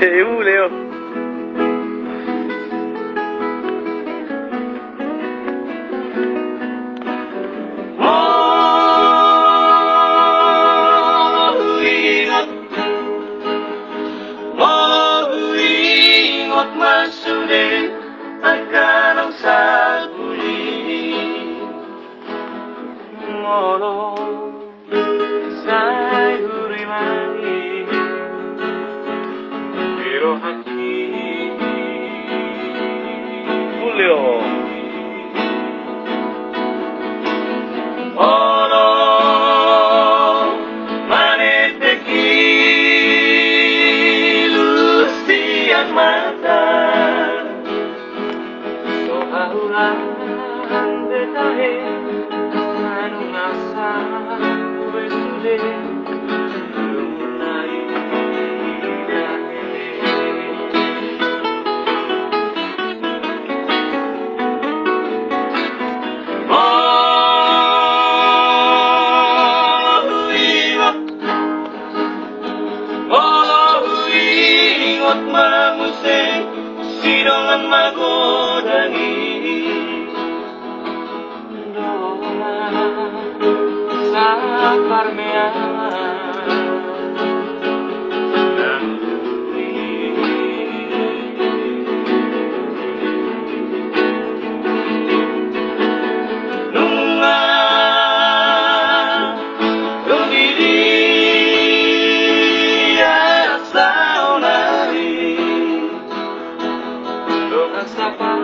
Leo. Ingot masulit akan ang sabuli ngolo say hurimani pero hati Julio. olo maneteki lustian mata sohahulan detahe anu ngasa besude lunai dahe ingot manguseng sidongan magodani doa sapar mea sapar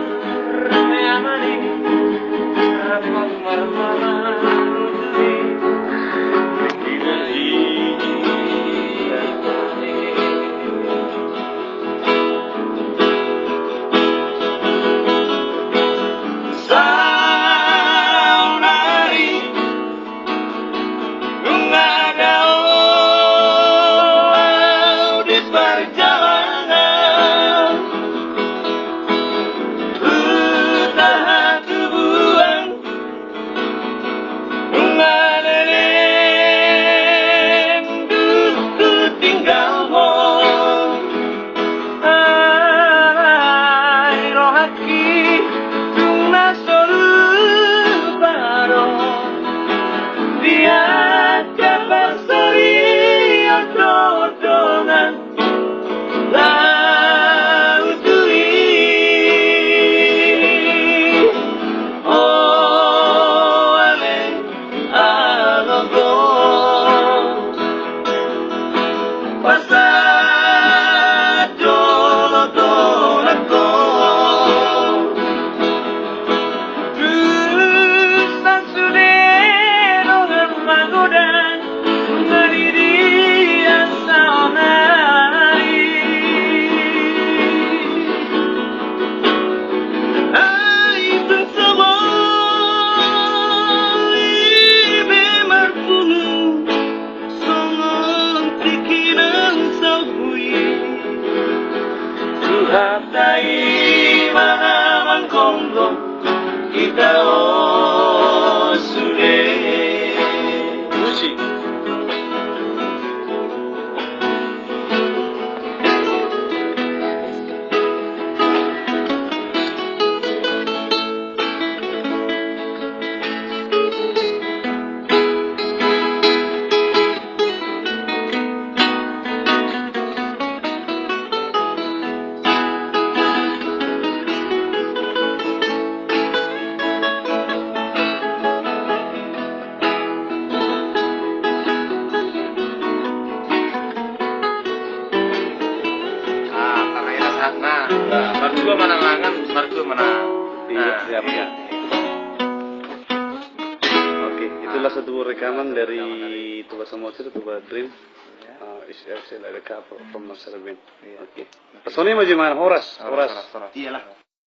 mea mani rapat marmara Haftai mana mangkongkong kita sude musik Margo manangangan, Margo menang. Siap ya. Oke, itulah satu rekaman dari Tuba Samosir, Tuba Dream. Is dari cover from Nasir Bin. Oke. Personnya bagaimana? Horas. Iyalah.